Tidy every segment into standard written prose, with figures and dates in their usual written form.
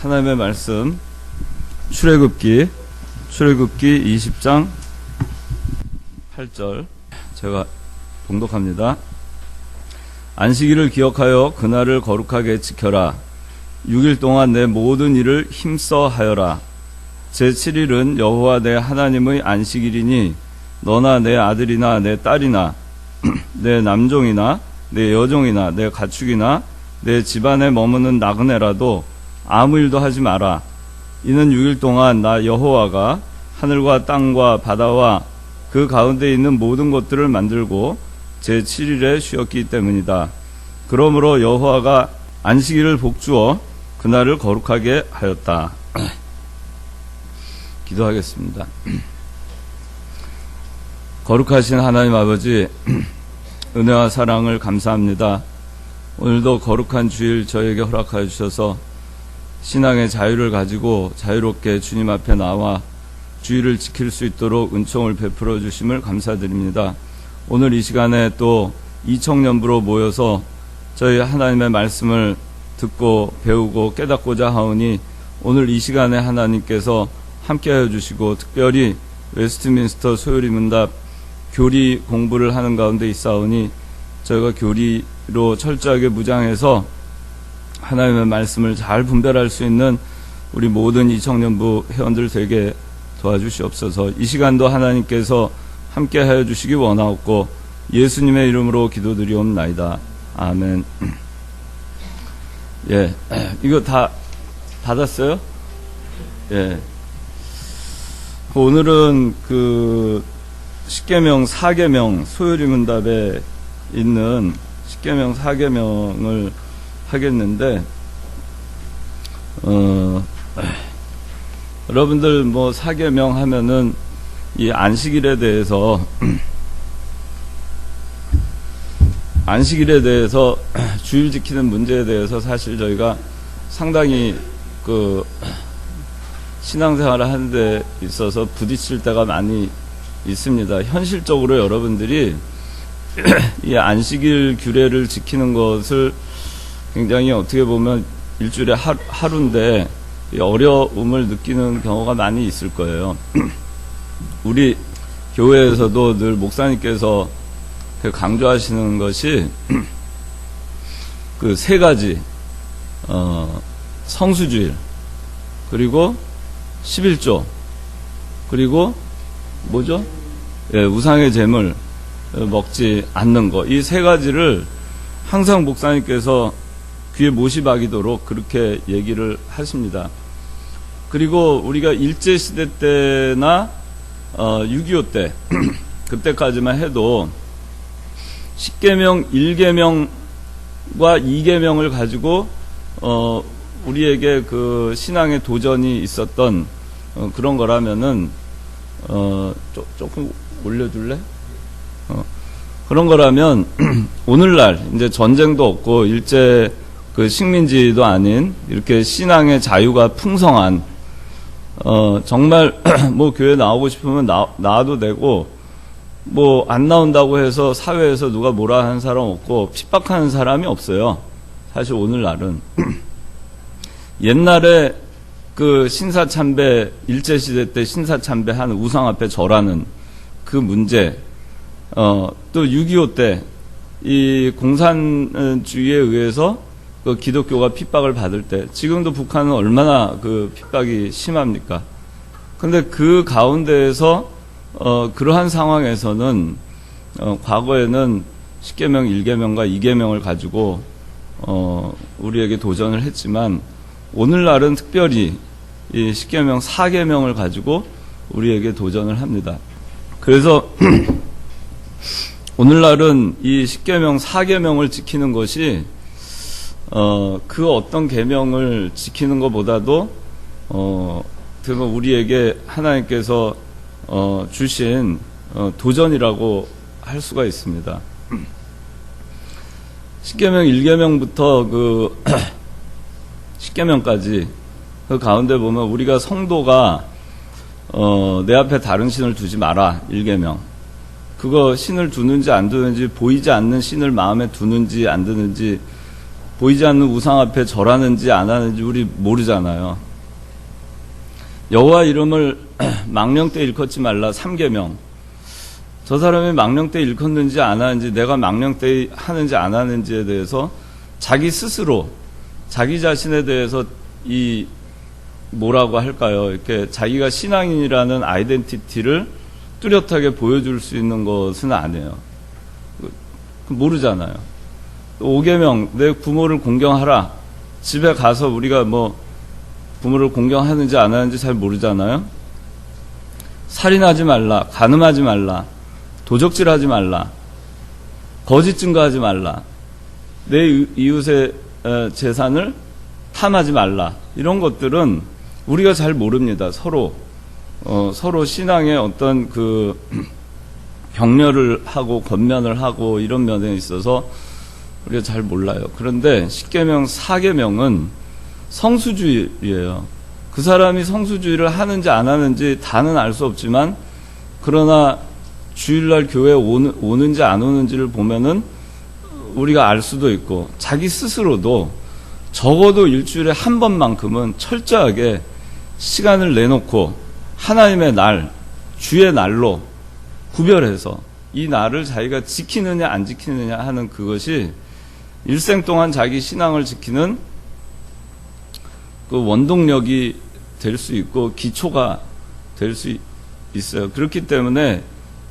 하나님의 말씀 출애굽기 20장 8절 제가 봉독합니다. 안식일을 기억하여 그날을 거룩하게 지켜라. 6일 동안 내 모든 일을 힘써 하여라. 제7일은 여호와 내 하나님의 안식일이니 너나 내 아들이나 내 딸이나 내 남종이나 내 여종이나 내 가축이나 내 집안에 머무는 나그네라도 아무 일도 하지 마라. 이는 6일 동안 나 여호와가 하늘과 땅과 바다와 그 가운데 있는 모든 것들을 만들고 제7일에 쉬었기 때문이다. 그러므로 여호와가 안식일을 복주어 그날을 거룩하게 하였다. 기도하겠습니다. 거룩하신 하나님 아버지, 은혜와 사랑을 감사합니다. 오늘도 거룩한 주일 저에게 허락하여 주셔서 신앙의 자유를 가지고 자유롭게 주님 앞에 나와 주일을 지킬 수 있도록 은총을 베풀어 주심을 감사드립니다. 오늘 이 시간에 또 이청년부로 모여서 저희 하나님의 말씀을 듣고 배우고 깨닫고자 하오니 오늘 이 시간에 하나님께서 함께하여 주시고 특별히 웨스트민스터 소요리 문답 교리 공부를 하는 가운데 있사오니 저희가 교리로 철저하게 무장해서 하나님의 말씀을 잘 분별할 수 있는 우리 모든 이청년부 회원들 되게 도와주시옵소서. 이 시간도 하나님께서 함께하여 주시기 원하옵고 예수님의 이름으로 기도드리옵나이다. 아멘. 예, 이거 다 받았어요? 예. 오늘은 그 십계명 4계명 소요리 문답에 있는 십계명 4계명을 하겠는데 여러분들 뭐 4계명 하면은 이 안식일에 대해서 주일 지키는 문제에 대해서 사실 저희가 상당히 그 신앙생활을 하는 데 있어서 부딪힐 때가 많이 있습니다. 현실적으로 여러분들이 이 안식일 규례를 지키는 것을 굉장히 어떻게 보면 일주일에 하루인데 어려움을 느끼는 경우가 많이 있을 거예요. 우리 교회에서도 늘 목사님께서 강조하시는 것이 그 세 가지 성수주일 그리고 11조 그리고 뭐죠? 예, 우상의 제물 먹지 않는 거. 이 세 가지를 항상 목사님께서 귀에 못이 박이도록 그렇게 얘기를 하십니다. 그리고 우리가 일제시대 때나 6.25 때 그때까지만 해도 10계명 1계명과 2계명을 가지고 우리에게 그 신앙의 도전이 있었던 그런 거라면은 조금 올려줄래? 그런 거라면 오늘날 이제 전쟁도 없고 일제 그 식민지도 아닌 이렇게 신앙의 자유가 풍성한 정말 뭐 교회 나오고 싶으면 나와도 되고 뭐 안 나온다고 해서 사회에서 누가 뭐라 하는 사람 없고 핍박하는 사람이 없어요. 사실 오늘날은 옛날에 그 신사참배 일제시대 때 신사참배하는 우상 앞에 절하는 그 문제 또 6.25 때 이 공산주의에 의해서 그 기독교가 핍박을 받을 때 지금도 북한은 얼마나 그 핍박이 심합니까? 근데 그 가운데에서 그러한 상황에서는 과거에는 10계명 1계명과 2계명을 가지고 우리에게 도전을 했지만 오늘날은 특별히 이 10계명 4계명을 가지고 우리에게 도전을 합니다. 그래서 오늘날은 이 10계명 4계명을 지키는 것이 그 어떤 계명을 지키는 것보다도 우리에게 하나님께서 주신 도전이라고 할 수가 있습니다. 10계명 1계명부터 그 10계명까지 그 가운데 보면 우리가 성도가 내 앞에 다른 신을 두지 마라 1계명. 그거 신을 두는지 안 두는지 보이지 않는 신을 마음에 두는지 안 두는지 보이지 않는 우상 앞에 절하는지 안 하는지 우리 모르잖아요. 여호와 이름을 망령때 일컫지 말라 3계명. 저 사람이 망령때 일컫는지 안 하는지, 내가 망령때 하는지 안 하는지에 대해서 자기 스스로 자기 자신에 대해서 이 뭐라고 할까요? 이렇게 자기가 신앙인이라는 아이덴티티를 뚜렷하게 보여줄 수 있는 것은 아니에요. 모르잖아요. 5계명, 내 부모를 공경하라. 집에 가서 우리가 뭐 부모를 공경하는지 안 하는지 잘 모르잖아요. 살인하지 말라, 간음하지 말라, 도적질하지 말라, 거짓 증거하지 말라, 내 이웃의 재산을 탐하지 말라. 이런 것들은 우리가 잘 모릅니다. 서로 신앙의 어떤 그 격려를 하고 권면을 하고 이런 면에 있어서 우리가 잘 몰라요. 그런데 10계명, 4계명은 성수주의예요. 그 사람이 성수주의를 하는지 안 하는지 다는 알 수 없지만, 그러나 주일날 교회에 오는지 안 오는지를 보면은 우리가 알 수도 있고, 자기 스스로도 적어도 일주일에 한 번만큼은 철저하게 시간을 내놓고 하나님의 날, 주의 날로 구별해서 이 날을 자기가 지키느냐 안 지키느냐 하는 그것이 일생 동안 자기 신앙을 지키는 그 원동력이 될 수 있고 기초가 될 수 있어요. 그렇기 때문에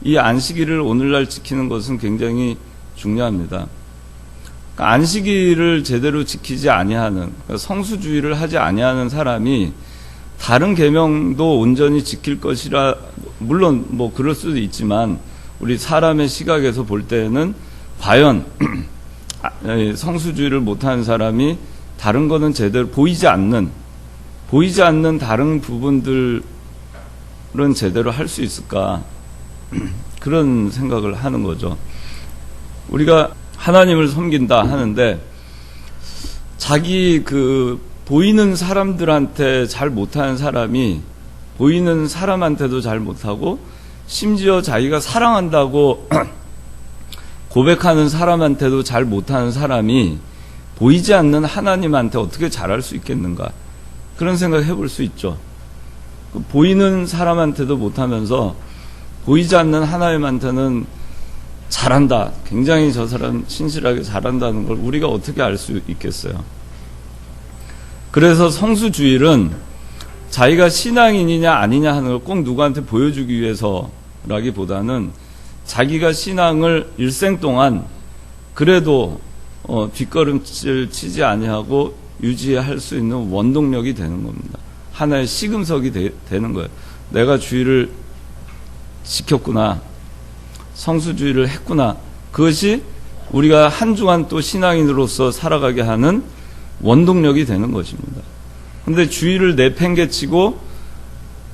이 안식일을 오늘날 지키는 것은 굉장히 중요합니다. 그러니까 안식일을 제대로 지키지 아니하는, 그러니까 성수주의를 하지 아니하는 사람이 다른 계명도 온전히 지킬 것이라, 물론 뭐 그럴 수도 있지만 우리 사람의 시각에서 볼 때는 과연 성수주의를 못하는 사람이 다른 거는 제대로 보이지 않는 다른 부분들은 제대로 할 수 있을까, 그런 생각을 하는 거죠. 우리가 하나님을 섬긴다 하는데 자기 그 보이는 사람들한테 잘 못하는 사람이 보이는 사람한테도 잘 못하고, 심지어 자기가 사랑한다고 고백하는 사람한테도 잘 못하는 사람이 보이지 않는 하나님한테 어떻게 잘할 수 있겠는가, 그런 생각 해볼 수 있죠. 보이는 사람한테도 못하면서 보이지 않는 하나님한테는 잘한다, 굉장히 저 사람 신실하게 잘한다는 걸 우리가 어떻게 알 수 있겠어요. 그래서 성수주일은 자기가 신앙인이냐 아니냐 하는 걸 꼭 누구한테 보여주기 위해서라기보다는 자기가 신앙을 일생 동안 그래도 뒷걸음질 치지 아니하고 유지할 수 있는 원동력이 되는 겁니다. 하나의 시금석이 되는 거예요. 내가 주일을 지켰구나, 성수주의를 했구나, 그것이 우리가 한 주간 또 신앙인으로서 살아가게 하는 원동력이 되는 것입니다. 근데 주일을 내팽개치고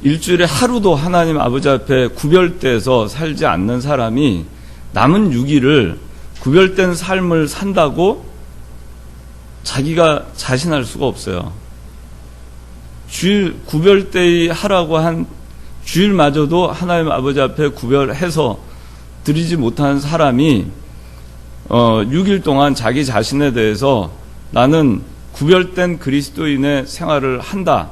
일주일에 하루도 하나님 아버지 앞에 구별돼서 살지 않는 사람이 남은 6일을 구별된 삶을 산다고 자기가 자신할 수가 없어요. 주일 구별되이 하라고 한 주일마저도 하나님 아버지 앞에 구별해서 드리지 못하는 사람이 6일 동안 자기 자신에 대해서 나는 구별된 그리스도인의 생활을 한다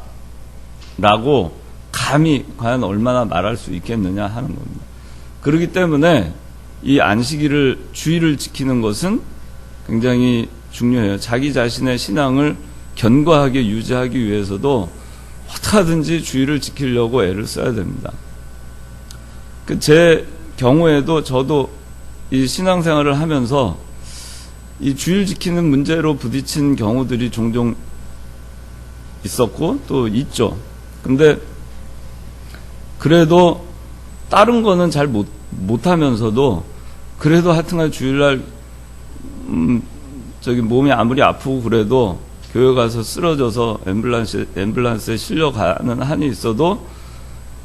라고 감히 과연 얼마나 말할 수 있겠느냐 하는 겁니다. 그렇기 때문에 이 안식일을, 주일을 지키는 것은 굉장히 중요해요. 자기 자신의 신앙을 견고하게 유지하기 위해서도 어떻게 하든지 주일을 지키려고 애를 써야 됩니다. 제 경우에도 저도 이 신앙생활을 하면서 이 주일 지키는 문제로 부딪힌 경우들이 종종 있었고 또 있죠. 근데 그래도 다른 거는 잘 못하면서도 그래도 하여튼간 주일날 몸이 아무리 아프고 그래도 교회 가서 쓰러져서 앰뷸런스에 실려가는 한이 있어도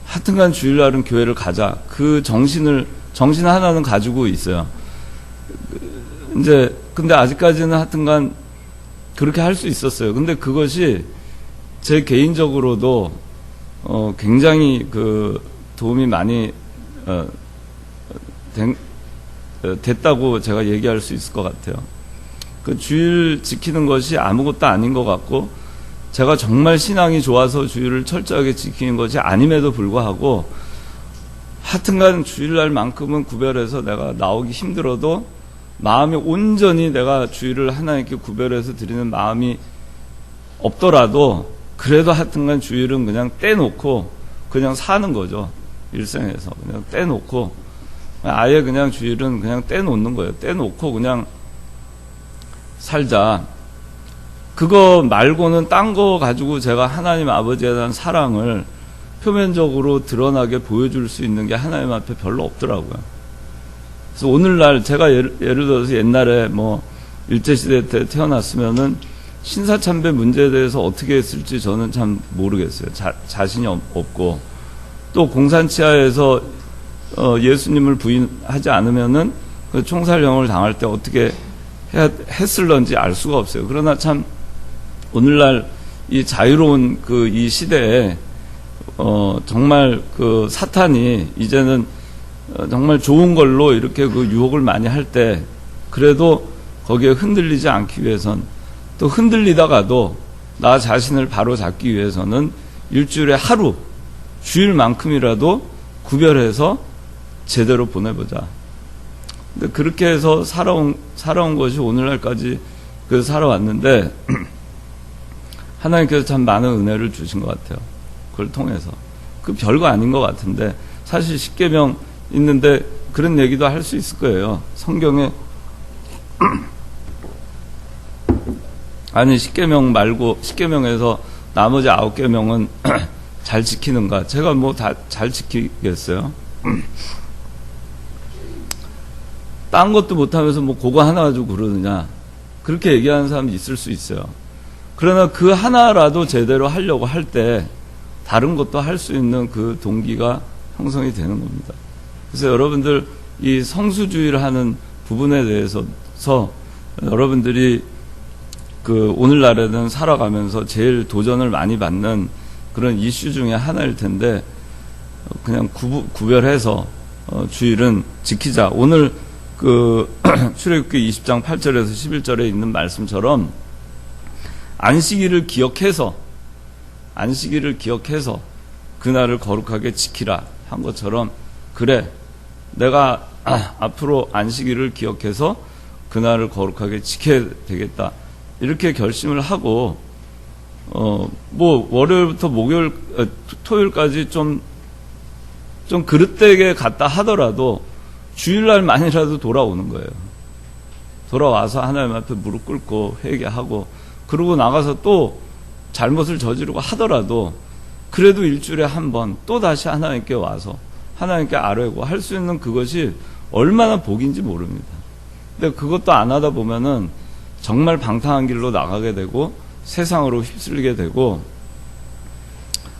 하여튼간 주일날은 교회를 가자, 그 정신 하나는 가지고 있어요. 근데 아직까지는 하여튼간 그렇게 할 수 있었어요. 근데 그것이 제 개인적으로도 굉장히 그 도움이 많이 됐다고 제가 얘기할 수 있을 것 같아요. 그 주일 지키는 것이 아무것도 아닌 것 같고, 제가 정말 신앙이 좋아서 주일을 철저하게 지키는 것이 아님에도 불구하고, 하여튼간 주일날만큼은 구별해서 내가 나오기 힘들어도 마음이 온전히 내가 주일을 하나님께 구별해서 드리는 마음이 없더라도, 그래도 하여튼간 주일은 그냥 떼놓고 그냥 사는 거죠. 일생에서 그냥 떼놓고, 아예 그냥 주일은 그냥 떼놓는 거예요. 떼놓고 그냥 살자. 그거 말고는 딴 거 가지고 제가 하나님 아버지에 대한 사랑을 표면적으로 드러나게 보여줄 수 있는 게 하나님 앞에 별로 없더라고요. 그래서 오늘날 제가 예를 들어서 옛날에 뭐 일제시대 때 태어났으면은 신사참배 문제에 대해서 어떻게 했을지 저는 참 모르겠어요. 자신이 없고, 또 공산치하에서 예수님을 부인하지 않으면은 그 총살형을 당할 때 어떻게 했을런지 알 수가 없어요. 그러나 참 오늘날 이 자유로운 그 이 시대에 정말 그 사탄이 이제는 정말 좋은 걸로 이렇게 그 유혹을 많이 할 때, 그래도 거기에 흔들리지 않기 위해선, 또 흔들리다가도 나 자신을 바로 잡기 위해서는 일주일에 하루, 주일만큼이라도 구별해서 제대로 보내보자. 근데 그렇게 해서 살아온 것이 오늘날까지 그 살아왔는데, 하나님께서 참 많은 은혜를 주신 것 같아요. 그걸 통해서. 그 별거 아닌 것 같은데, 사실 십계명 있는데 그런 얘기도 할 수 있을 거예요. 성경에 아니 십계명 말고 십계명에서 나머지 9계명은 잘 지키는가? 제가 뭐 다 잘 지키겠어요? 딴 것도 못하면서 뭐 그거 하나 가지고 그러느냐? 그렇게 얘기하는 사람이 있을 수 있어요. 그러나 그 하나라도 제대로 하려고 할 때 다른 것도 할 수 있는 그 동기가 형성이 되는 겁니다. 그래서 여러분들 이 성수주의를 하는 부분에 대해서 여러분들이 그 오늘날에는 살아가면서 제일 도전을 많이 받는 그런 이슈 중에 하나일 텐데, 그냥 구별해서 주일은 지키자. 오늘 그 출애굽기 20장 8절에서 11절에 있는 말씀처럼 안식일을 기억해서 그날을 거룩하게 지키라 한 것처럼, 그래 내가 앞으로 안식일을 기억해서 그날을 거룩하게 지켜야 되겠다, 이렇게 결심을 하고 뭐 월요일부터 토요일까지 좀 그릇되게 갔다 하더라도 주일날만이라도 돌아오는 거예요. 돌아와서 하나님 앞에 무릎 꿇고 회개하고, 그러고 나가서 또 잘못을 저지르고 하더라도 그래도 일주일에 한 번 또 다시 하나님께 와서 하나님께 아뢰고 할 수 있는 그것이 얼마나 복인지 모릅니다. 근데 그것도 안 하다 보면은 정말 방탕한 길로 나가게 되고 세상으로 휩쓸리게 되고,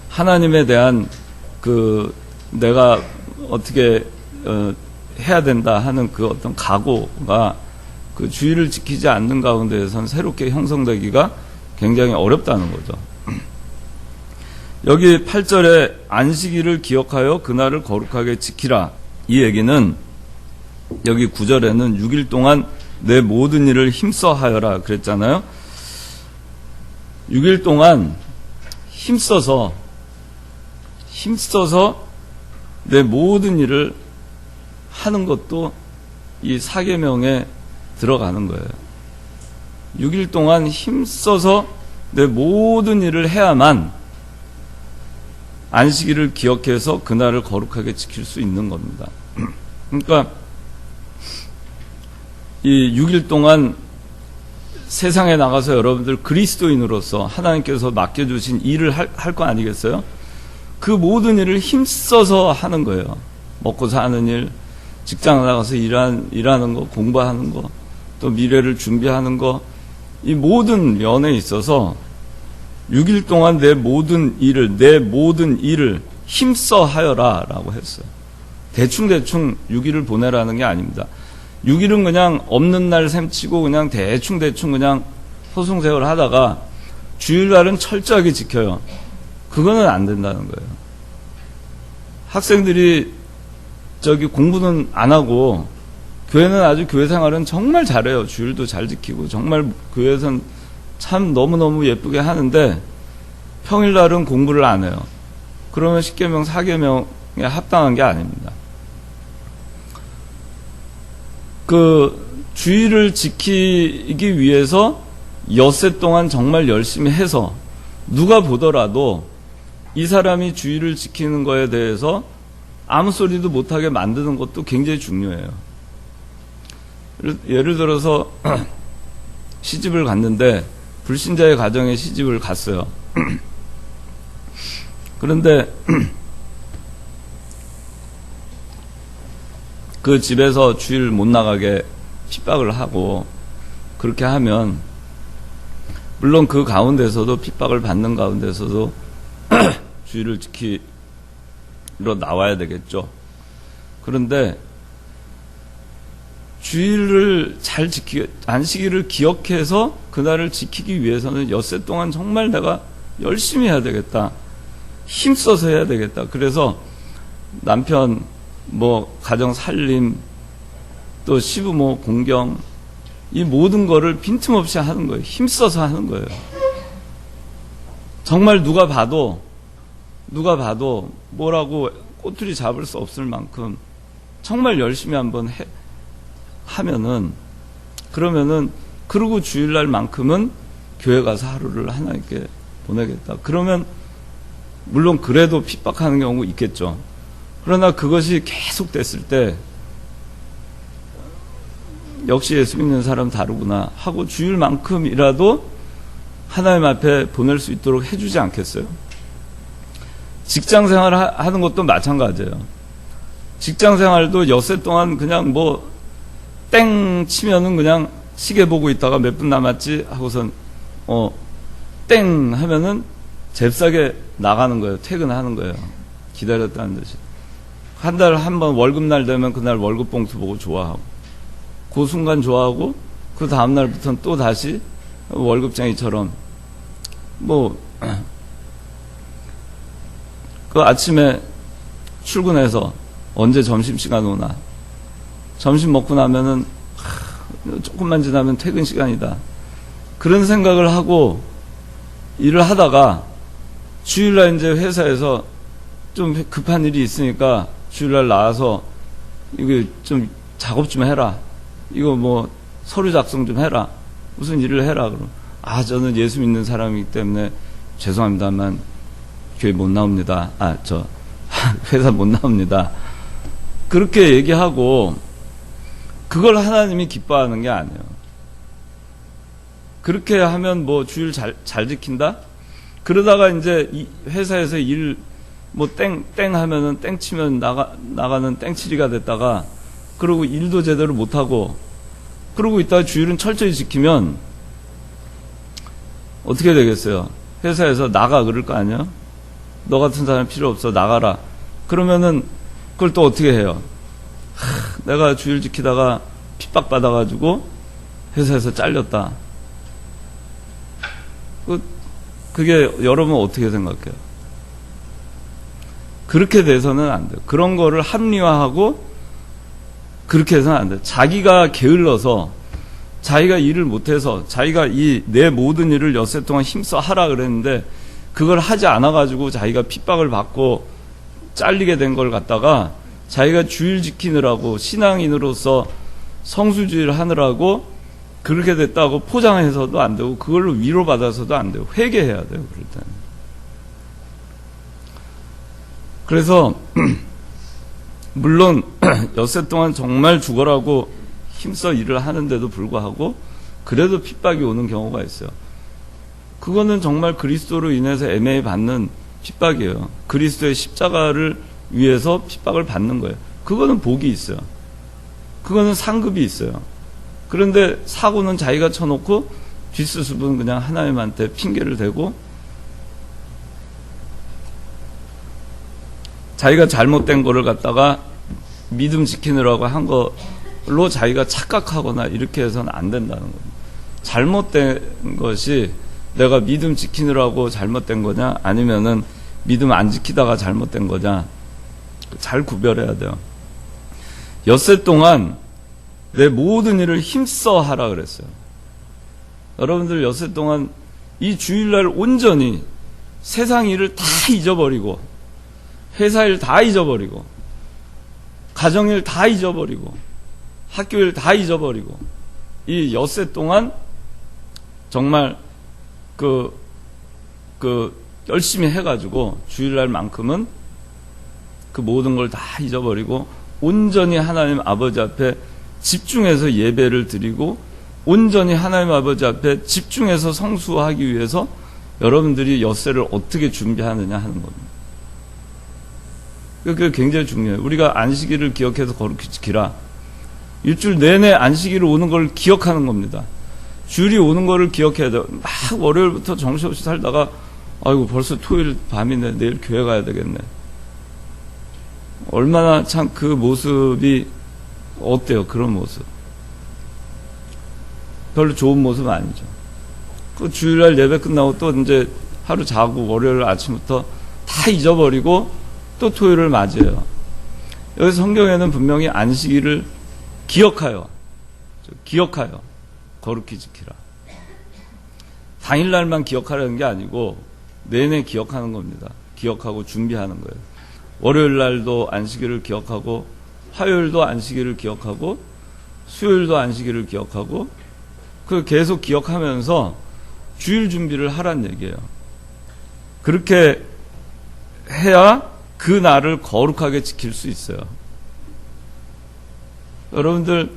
하나님에 대한 그 내가 어떻게 해야 된다 하는 그 어떤 각오가 그 주의를 지키지 않는 가운데에선 새롭게 형성되기가 굉장히 어렵다는 거죠. 여기 8절에 안식일을 기억하여 그날을 거룩하게 지키라, 이 얘기는 여기 9절에는 6일 동안 내 모든 일을 힘써 하여라 그랬잖아요. 6일 동안 힘써서 내 모든 일을 하는 것도 이 사계명에 들어가는 거예요. 6일 동안 힘써서 내 모든 일을 해야만 안식일을 기억해서 그날을 거룩하게 지킬 수 있는 겁니다. 그러니까 이 6일 동안 세상에 나가서 여러분들 그리스도인으로서 하나님께서 맡겨주신 일을 할 거 아니겠어요? 그 모든 일을 힘써서 하는 거예요. 먹고 사는 일, 직장 나가서 일하는 거, 공부하는 거, 또 미래를 준비하는 거, 이 모든 면에 있어서 6일 동안 내 모든 일을 힘써 하여라 라고 했어요. 대충 6일을 보내라는 게 아닙니다. 6일은 그냥 없는 날 셈치고 그냥 대충 그냥 소송생활을 하다가 주일날은 철저하게 지켜요. 그거는 안 된다는 거예요. 학생들이 공부는 안 하고 교회는 아주 교회 생활은 정말 잘해요. 주일도 잘 지키고 정말 교회에서는 참 너무너무 예쁘게 하는데 평일날은 공부를 안 해요. 그러면 10계명, 4계명에 합당한 게 아닙니다. 그 주일을 지키기 위해서 엿새 동안 정말 열심히 해서 누가 보더라도 이 사람이 주일을 지키는 거에 대해서 아무 소리도 못하게 만드는 것도 굉장히 중요해요. 예를 들어서 시집을 갔는데 불신자의 가정에 시집을 갔어요. 그런데 그 집에서 주일 못 나가게 핍박을 하고 그렇게 하면 물론 그 가운데서도 핍박을 받는 가운데서도 주일을 지키러 나와야 되겠죠. 그런데 주일을 잘 안식일을 기억해서 그날을 지키기 위해서는 엿새 동안 정말 내가 열심히 해야 되겠다. 힘써서 해야 되겠다. 그래서 남편, 가정 살림, 또 시부모 공경, 이 모든 거를 빈틈없이 하는 거예요. 힘써서 하는 거예요. 정말 누가 봐도 뭐라고 꼬투리 잡을 수 없을 만큼 정말 열심히 한번 하면은, 그러고 주일날만큼은 교회 가서 하루를 하나님께 보내겠다. 그러면, 물론 그래도 핍박하는 경우 있겠죠. 그러나 그것이 계속 됐을 때, 역시 예수 믿는 사람 다르구나 하고 주일만큼이라도 하나님 앞에 보낼 수 있도록 해주지 않겠어요? 직장 생활 하는 것도 마찬가지예요. 직장 생활도 엿새 동안 그냥 땡 치면은 그냥 시계 보고 있다가 몇 분 남았지 하고선 땡 하면은 잽싸게 나가는 거예요. 퇴근하는 거예요. 기다렸다는 듯이. 한 달 한 번 월급날 되면 그날 월급 봉투 보고 좋아하고 그 순간 좋아하고 그 다음날부터는 또 다시 월급쟁이처럼 그 아침에 출근해서 언제 점심시간 오나 점심 먹고 나면은 조금만 지나면 퇴근 시간이다. 그런 생각을 하고 일을 하다가 주일날 이제 회사에서 좀 급한 일이 있으니까 주일날 나와서 이거 좀 작업 좀 해라. 이거 서류 작성 좀 해라. 무슨 일을 해라. 그럼 저는 예수 믿는 사람이기 때문에 죄송합니다만 교회 못 나옵니다. 회사 못 나옵니다. 그렇게 얘기하고 그걸 하나님이 기뻐하는 게 아니에요. 그렇게 하면 주일 잘 지킨다? 그러다가 이제 이 회사에서 일 땡 하면은 땡 치면 나가는 땡치리가 됐다가 그러고 일도 제대로 못하고 그러고 있다가 주일은 철저히 지키면 어떻게 되겠어요? 회사에서 나가 그럴 거 아니야? 너 같은 사람 필요 없어 나가라. 그러면은 그걸 또 어떻게 해요? 내가 주일 지키다가 핍박받아가지고 회사에서 잘렸다. 그게 여러분 어떻게 생각해요? 그렇게 돼서는 안 돼요. 그런 거를 합리화하고 그렇게 해서는 안 돼요. 자기가 게을러서 자기가 일을 못해서 자기가 내 모든 일을 엿새 동안 힘써 하라 그랬는데 그걸 하지 않아가지고 자기가 핍박을 받고 잘리게 된 걸 갖다가 자기가 주일 지키느라고 신앙인으로서 성수주의를 하느라고 그렇게 됐다고 포장해서도 안 되고 그걸로 위로받아서도 안 되고 회개해야 돼요. 그럴 때는. 그래서 물론 엿새 동안 정말 죽어라고 힘써 일을 하는데도 불구하고 그래도 핍박이 오는 경우가 있어요. 그거는 정말 그리스도로 인해서 애매히 받는 핍박이에요. 그리스도의 십자가를 위해서 핍박을 받는 거예요. 그거는 복이 있어요. 그거는 상급이 있어요. 그런데 사고는 자기가 쳐놓고 뒷수습은 그냥 하나님한테 핑계를 대고 자기가 잘못된 거를 갖다가 믿음 지키느라고 한 걸로 자기가 착각하거나 이렇게 해서는 안 된다는 겁니다. 잘못된 것이 내가 믿음 지키느라고 잘못된 거냐 아니면은 믿음 안 지키다가 잘못된 거냐 잘 구별해야 돼요. 엿새 동안 내 모든 일을 힘써 하라 그랬어요. 여러분들 엿새 동안 이 주일날 온전히 세상 일을 다 잊어버리고, 회사 일 다 잊어버리고, 가정 일 다 잊어버리고, 학교 일 다 잊어버리고, 이 엿새 동안 정말 열심히 해가지고 주일날만큼은 그 모든 걸 다 잊어버리고 온전히 하나님 아버지 앞에 집중해서 예배를 드리고 온전히 하나님 아버지 앞에 집중해서 성수하기 위해서 여러분들이 엿새를 어떻게 준비하느냐 하는 겁니다. 그게 굉장히 중요해요. 우리가 안식일을 기억해서 거룩히 지키라. 일주일 내내 안식일이 오는 걸 기억하는 겁니다. 주일이 오는 거를 기억해야 돼요. 막 월요일부터 정신없이 살다가 아이고 벌써 토요일 밤이네, 내일 교회 가야 되겠네. 얼마나 참 그 모습이 어때요? 그런 모습 별로 좋은 모습 아니죠. 그 주일날 예배 끝나고 또 이제 하루 자고 월요일 아침부터 다 잊어버리고 또 토요일을 맞이해요. 여기 성경에는 분명히 안식일을 기억하여 거룩히 지키라. 당일날만 기억하라는 게 아니고 내내 기억하는 겁니다. 기억하고 준비하는 거예요. 월요일날도 안식일을 기억하고, 화요일도 안식일을 기억하고, 수요일도 안식일을 기억하고, 그 계속 기억하면서 주일 준비를 하란 얘기예요. 그렇게 해야 그 날을 거룩하게 지킬 수 있어요. 여러분들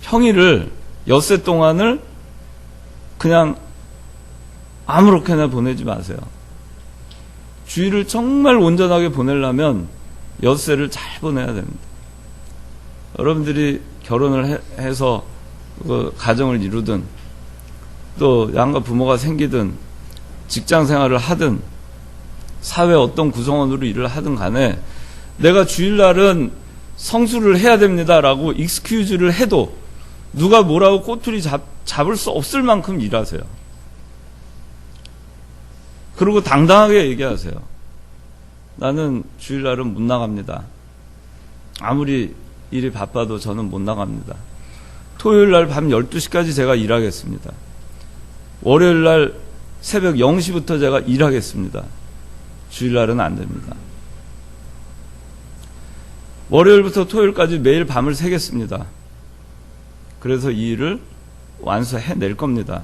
평일을 엿새 동안을 그냥 아무렇게나 보내지 마세요. 주일을 정말 온전하게 보내려면 엿새를 잘 보내야 됩니다. 여러분들이 결혼을 해서 가정을 이루든 또 양가 부모가 생기든 직장 생활을 하든 사회 어떤 구성원으로 일을 하든 간에 내가 주일날은 성수를 해야 됩니다라고 익스큐즈를 해도 누가 뭐라고 꼬투리 잡을 수 없을 만큼 일하세요. 그리고 당당하게 얘기하세요. 나는 주일날은 못 나갑니다. 아무리 일이 바빠도 저는 못 나갑니다. 토요일날 밤 12시까지 제가 일하겠습니다. 월요일날 새벽 0시부터 제가 일하겠습니다. 주일날은 안 됩니다. 월요일부터 토요일까지 매일 밤을 새겠습니다. 그래서 이 일을 완수해낼 겁니다.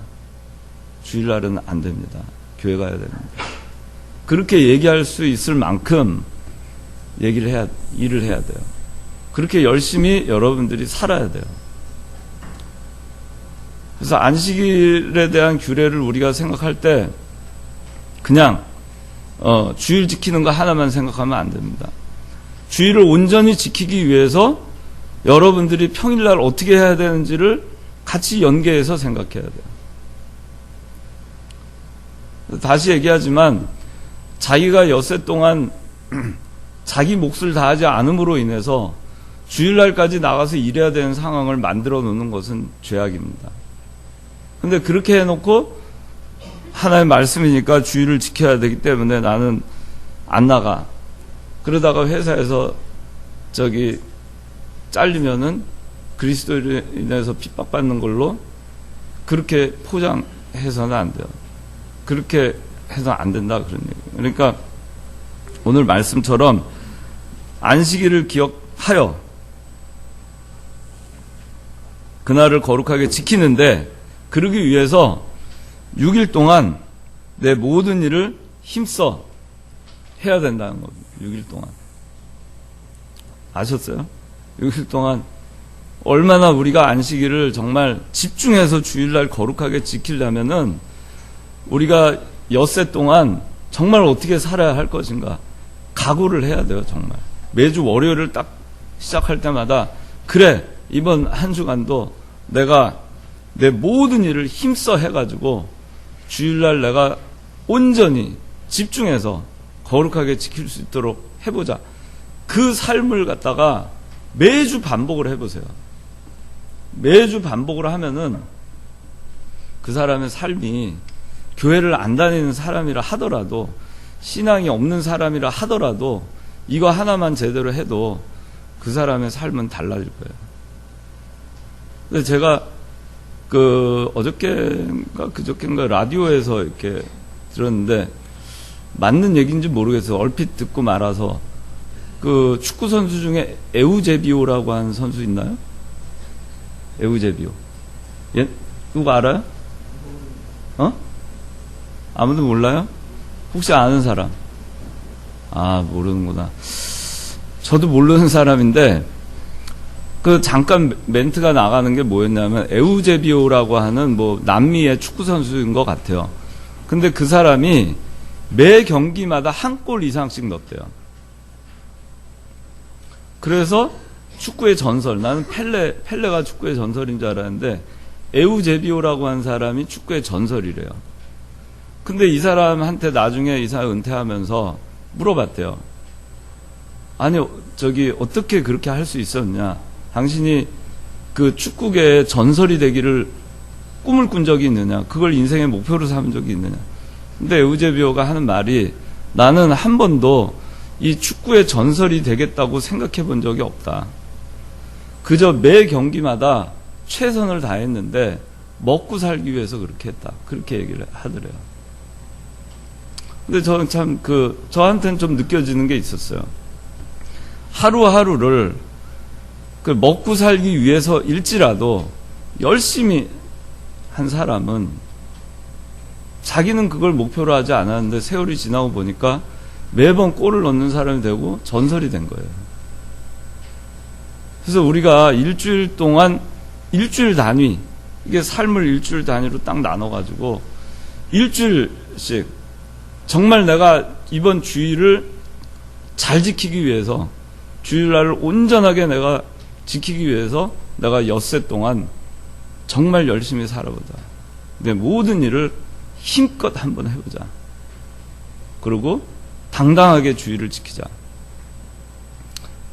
주일날은 안 됩니다. 교회 가야 됩니다. 그렇게 얘기할 수 있을 만큼 일을 해야 돼요. 그렇게 열심히 여러분들이 살아야 돼요. 그래서 안식일에 대한 규례를 우리가 생각할 때 그냥 주일 지키는 거 하나만 생각하면 안 됩니다. 주일을 온전히 지키기 위해서 여러분들이 평일날 어떻게 해야 되는지를 같이 연계해서 생각해야 돼요. 다시 얘기하지만 자기가 엿새 동안 자기 몫을 다하지 않음으로 인해서 주일날까지 나가서 일해야 되는 상황을 만들어 놓는 것은 죄악입니다. 근데 그렇게 해놓고 하나의 말씀이니까 주일을 지켜야 되기 때문에 나는 안 나가. 그러다가 회사에서 잘리면은 그리스도로 인해서 핍박받는 걸로 그렇게 포장해서는 안 돼요. 그렇게 해서 안 된다 그런 얘기예요. 그러니까 오늘 말씀처럼 안식일을 기억하여 그날을 거룩하게 지키는데 그러기 위해서 6일 동안 내 모든 일을 힘써 해야 된다는 겁니다. 6일 동안. 아셨어요? 6일 동안 얼마나 우리가 안식일을 정말 집중해서 주일날 거룩하게 지키려면은 우리가 엿새 동안 정말 어떻게 살아야 할 것인가 각오를 해야 돼요. 정말 매주 월요일을 딱 시작할 때마다 그래 이번 한 주간도 내가 내 모든 일을 힘써 해가지고 주일날 내가 온전히 집중해서 거룩하게 지킬 수 있도록 해보자. 그 삶을 갖다가 매주 반복을 해보세요. 매주 반복을 하면은 그 사람의 삶이 교회를 안 다니는 사람이라 하더라도 신앙이 없는 사람이라 하더라도 이거 하나만 제대로 해도 그 사람의 삶은 달라질 거예요. 근데 제가 어저께인가 그저께인가 라디오에서 이렇게 들었는데 맞는 얘기인지 모르겠어요. 얼핏 듣고 말아서 축구 선수 중에 에우제비오라고 하는 선수 있나요? 에우제비오. 예? 누가 알아요? 아무도 몰라요? 혹시 아는 사람? 모르는구나. 저도 모르는 사람인데, 잠깐 멘트가 나가는 게 뭐였냐면, 에우제비오라고 하는 남미의 축구선수인 것 같아요. 근데 그 사람이 매 경기마다 한 골 이상씩 넣었대요. 그래서 축구의 전설, 나는 펠레가 축구의 전설인 줄 알았는데, 에우제비오라고 하는 사람이 축구의 전설이래요. 근데 이 사람한테 나중에 이 사람 은퇴하면서 물어봤대요. 아니, 어떻게 그렇게 할 수 있었냐? 당신이 축구계의 전설이 되기를 꿈을 꾼 적이 있느냐? 그걸 인생의 목표로 삼은 적이 있느냐? 근데 에우제비오가 하는 말이 나는 한 번도 이 축구의 전설이 되겠다고 생각해 본 적이 없다. 그저 매 경기마다 최선을 다했는데 먹고 살기 위해서 그렇게 했다. 그렇게 얘기를 하더래요. 근데 저는 참 저한테는 좀 느껴지는 게 있었어요. 하루하루를 먹고 살기 위해서일지라도 열심히 한 사람은 자기는 그걸 목표로 하지 않았는데 세월이 지나고 보니까 매번 골을 넣는 사람이 되고 전설이 된 거예요. 그래서 우리가 일주일 동안 일주일 단위, 이게 삶을 일주일 단위로 딱 나눠가지고 일주일씩 정말 내가 이번 주일을 잘 지키기 위해서, 주일날을 온전하게 내가 지키기 위해서 내가 엿새 동안 정말 열심히 살아보자. 내 모든 일을 힘껏 한번 해보자. 그리고 당당하게 주일을 지키자.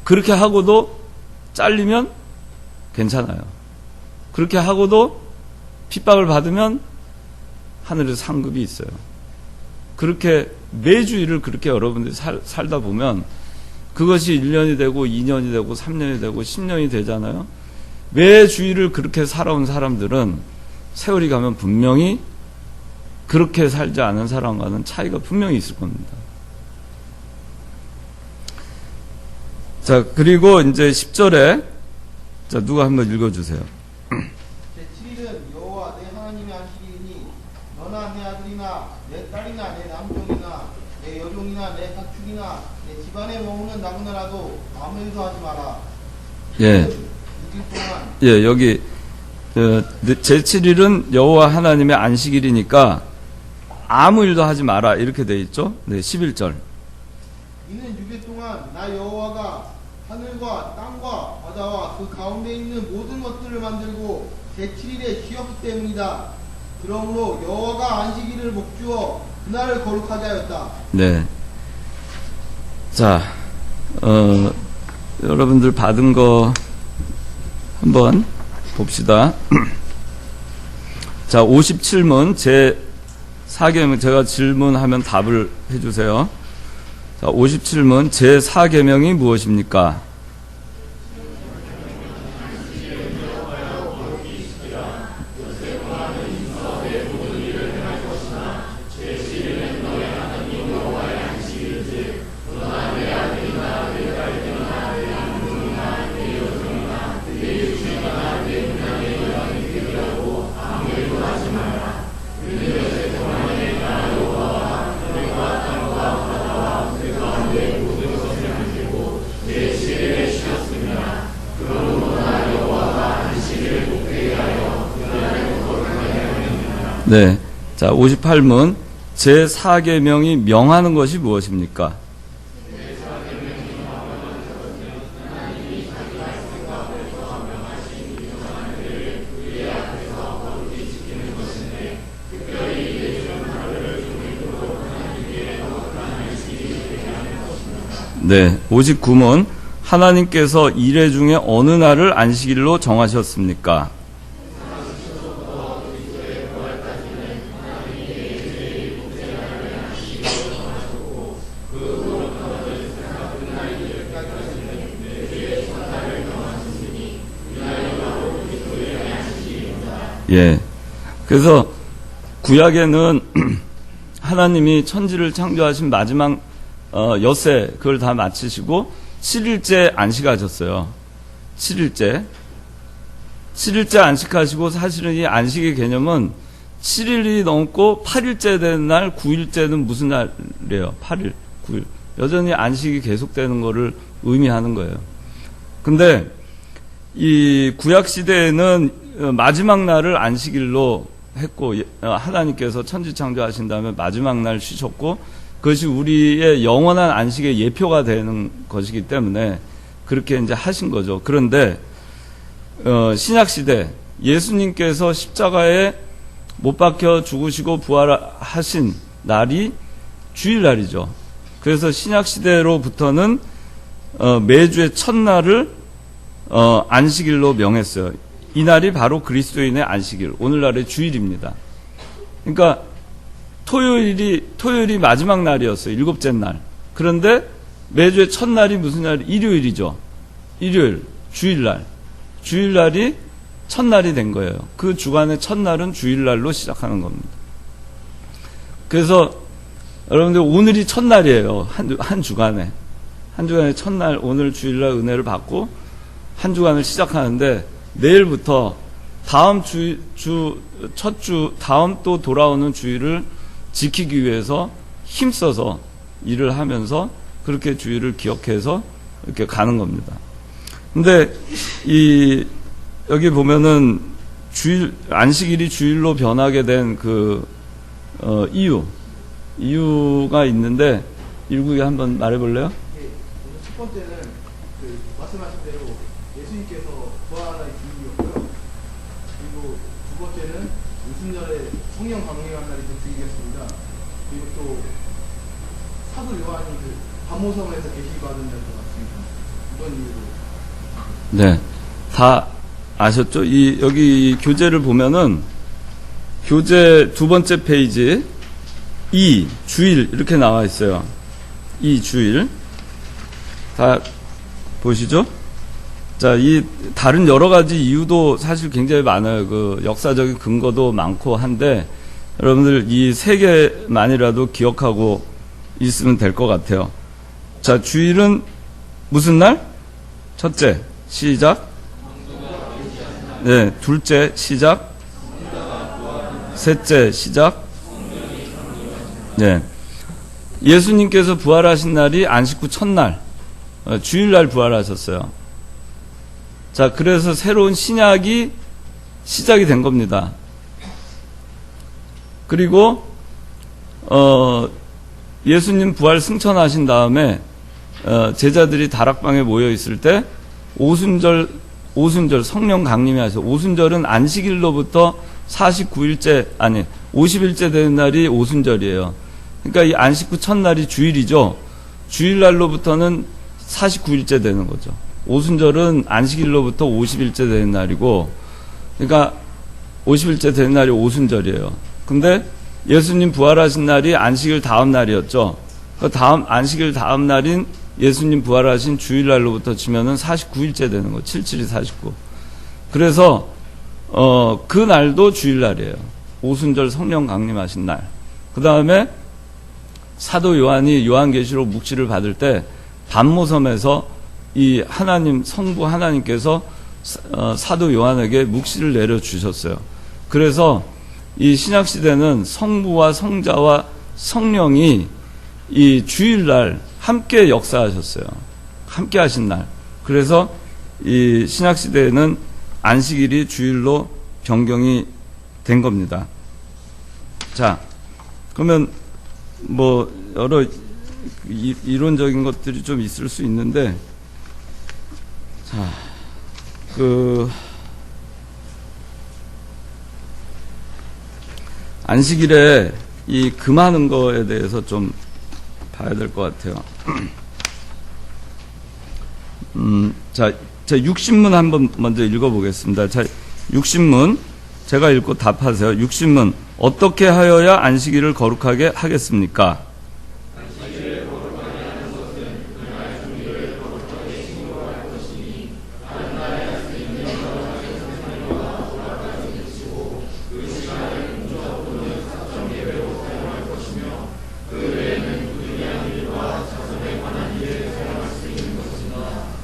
그렇게 하고도 잘리면 괜찮아요. 그렇게 하고도 핍박을 받으면 하늘에서 상급이 있어요. 그렇게 매주일을 그렇게 여러분들이 살다 보면 그것이 1년이 되고 2년이 되고 3년이 되고 10년이 되잖아요. 매주일을 그렇게 살아온 사람들은 세월이 가면 분명히 그렇게 살지 않은 사람과는 차이가 분명히 있을 겁니다. 자, 그리고 이제 10절에 자, 누가 한번 읽어주세요. 제7일은 여호와 내 하나님의 안식일이니 너나 내 아들이나 내 딸이나 내 남종이나 내 여종이나 내 가축이나 내 집안에 머무는 나무나라도 아무 일도 하지 마라. 예. 6일 동안 예, 여기 제7일은 여호와 하나님의 안식일이니까 아무 일도 하지 마라 이렇게 돼 있죠. 네, 11절. 이는 6일 동안 나 여호와가 하늘과 땅과 바다와 그 가운데 있는 모든 것들을 만들고 제7일에 쉬었기 때문이다. 그러므로 여호와가 안식일을 목주어 그날을 거룩하게 하였다. 네. 자, 여러분들 받은 거 한번 봅시다. 자, 57문 제 4계명, 제가 질문하면 답을 해주세요. 자, 57문 제 4계명이 무엇입니까? 네. 자, 58문 제4계명이 명하는 것이 무엇입니까? 네. 59문 하나님께서 이레 중에 어느 날을 안식일로 정하셨습니까? 예. 그래서 구약에는 하나님이 천지를 창조하신 마지막 엿새 그걸 다 마치시고 7일째 안식하셨어요. 7일째 안식하시고, 사실은 이 안식의 개념은 7일이 넘고 8일째 되는 날, 9일째는 무슨 날이에요? 8일, 9일. 여전히 안식이 계속되는 거를 의미하는 거예요. 근데 이 구약 시대에는 마지막 날을 안식일로 했고, 하나님께서 천지 창조하신 다음에 마지막 날 쉬셨고, 그것이 우리의 영원한 안식의 예표가 되는 것이기 때문에 그렇게 이제 하신 거죠. 그런데 신약 시대 예수님께서 십자가에 못 박혀 죽으시고 부활하신 날이 주일날이죠. 그래서 신약 시대로부터는 매주의 첫날을 안식일로 명했어요. 이 날이 바로 그리스도인의 안식일, 오늘날의 주일입니다. 그러니까 토요일이 마지막 날이었어요. 일곱째 날. 그런데 매주의 첫날이 무슨 날? 일요일이죠. 일요일, 주일날. 주일날이 첫날이 된 거예요. 그 주간의 첫날은 주일날로 시작하는 겁니다. 그래서 여러분들 오늘이 첫날이에요. 한 주간에. 한 주간의 첫날, 오늘 주일날 은혜를 받고 한 주간을 시작하는데, 내일부터 다음 첫 주, 다음 또 돌아오는 주일을 지키기 위해서 힘써서 일을 하면서 그렇게 주일을 기억해서 이렇게 가는 겁니다. 근데 여기 보면은 안식일이 주일로 변하게 된 이유가 있는데, 일국이 한번 말해볼래요? 예, 첫 번째는 말씀하신 대로 예수님께서 부활하신 주일이었고요. 그리고 두 번째는 오순절에 성령 강림한 날이 또 주일이었습니다. 그리고 또 사도 요한이 밤모섬에서 계시받은 날도 같습니다. 이번 이유로. 네, 다 아셨죠? 여기 교재를 보면은 교재 두 번째 페이지 주일 이렇게 나와 있어요. 주일 다 보시죠? 자, 다른 여러 가지 이유도 사실 굉장히 많아요. 그 역사적인 근거도 많고 한데, 여러분들 이 세 개만이라도 기억하고 있으면 될 것 같아요. 자, 주일은 무슨 날? 첫째, 시작. 네, 둘째, 시작. 셋째, 시작. 네. 예수님께서 부활하신 날이 안식 후 첫날, 주일날 부활하셨어요. 자, 그래서 새로운 신약이 시작이 된 겁니다. 그리고 예수님 부활 승천하신 다음에 제자들이 다락방에 모여 있을 때 오순절 성령 강림이 하셔서, 오순절은 안식일로부터 50일째 되는 날이 오순절이에요. 그러니까 이 안식 후 첫날이 주일이죠. 주일날로부터는 49일째 되는 거죠. 오순절은 안식일로부터 50일째 되는 날이고, 그러니까 50일째 되는 날이 오순절이에요. 근데 예수님 부활하신 날이 안식일 다음 날이었죠. 그 안식일 다음 날인 예수님 부활하신 주일날로부터 치면은 49일째 되는 거, 77이 49. 그래서 그 날도 주일날이에요. 오순절 성령 강림하신 날. 그 다음에 사도 요한이 요한계시록 묵시를 받을 때 밤모섬에서 이 성부 하나님께서 사도 요한에게 묵시를 내려주셨어요. 그래서 이 신약시대는 성부와 성자와 성령이 이 주일날 함께 역사하셨어요. 함께 하신 날. 그래서 이 신약시대에는 안식일이 주일로 변경이 된 겁니다. 자, 그러면 여러 이론적인 것들이 좀 있을 수 있는데, 자, 안식일에 금하는 거에 대해서 좀 봐야 될 것 같아요. 자, 육신문 한번 먼저 읽어보겠습니다. 자, 육신문 제가 읽고 답하세요. 육신문, 어떻게 하여야 안식일을 거룩하게 하겠습니까?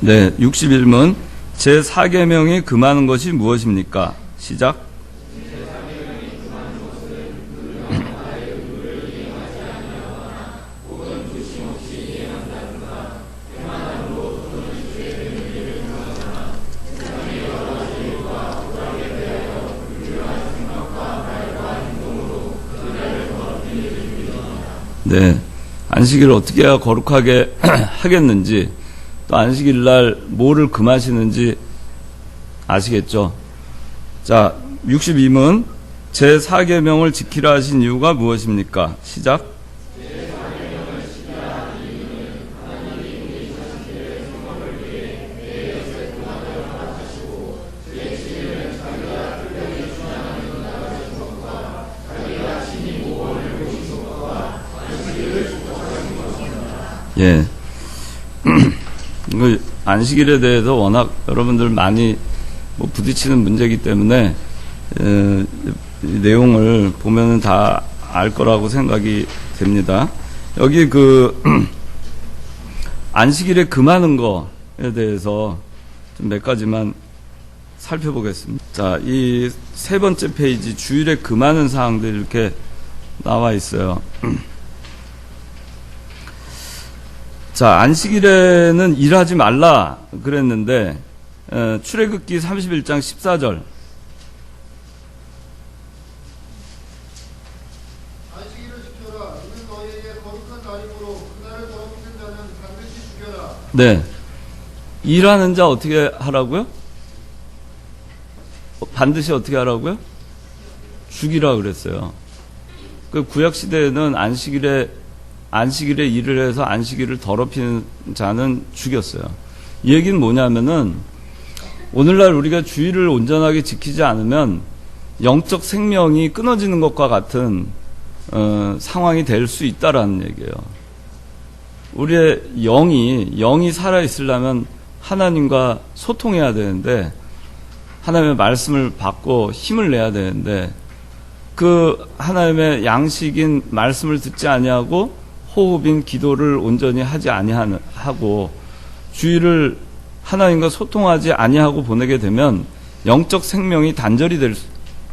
네, 61문 제4계명이 금하는 것이 무엇입니까? 시작. 네, 안식일을 어떻게 해야 거룩하게 하겠는지, 또 안식일 날 뭐를 금하시는지 아시겠죠? 자, 62문 제4계명을 지키라 하신 이유가 무엇입니까? 시작. 예. 안식일에 대해서 워낙 여러분들 많이 부딪히는 문제이기 때문에 이 내용을 보면은 다 알 거라고 생각이 됩니다. 여기 안식일에 금하는 거에 대해서 좀 몇 가지만 살펴보겠습니다. 자, 이 세 번째 페이지 주일에 금하는 사항들이 이렇게 나와 있어요. 자, 안식일에는 일하지 말라 그랬는데 출애굽기 31장 14절. 안식일을 지켜라. 이는 너희에게 거룩한 날이므로 그날을 더럽히는 자는 반드시 죽여라. 네. 일하는 자 어떻게 하라고요? 반드시 어떻게 하라고요? 죽이라 그랬어요. 그 구약 시대에는 안식일에 일을 해서 안식일을 더럽히는 자는 죽였어요. 이 얘기는 뭐냐면은 오늘날 우리가 주일을 온전하게 지키지 않으면 영적 생명이 끊어지는 것과 같은 상황이 될 수 있다라는 얘기예요. 우리의 영이 살아있으려면 하나님과 소통해야 되는데, 하나님의 말씀을 받고 힘을 내야 되는데, 그 하나님의 양식인 말씀을 듣지 아니하고 호흡인 기도를 온전히 하지 아니하고 주일을 하나님과 소통하지 아니하고 보내게 되면 영적 생명이 단절이 될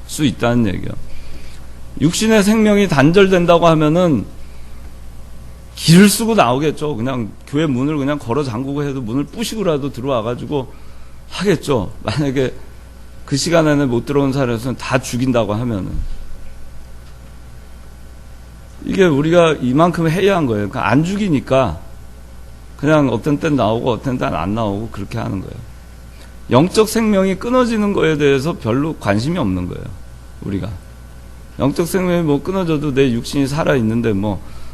수 있다는 얘기예요. 육신의 생명이 단절된다고 하면은 길을 쓰고 나오겠죠. 그냥 교회 문을 그냥 걸어 잠그고 해도 문을 부시고라도 들어와가지고 하겠죠. 만약에 그 시간 안에 못 들어온 사람은 다 죽인다고 하면은. 이게 우리가 이만큼 해야 한 거예요. 그러니까 안 죽이니까 그냥 어떤 땐 나오고 어떤 땐 안 나오고 그렇게 하는 거예요. 영적 생명이 끊어지는 거에 대해서 별로 관심이 없는 거예요. 우리가. 영적 생명이 끊어져도 내 육신이 살아있는데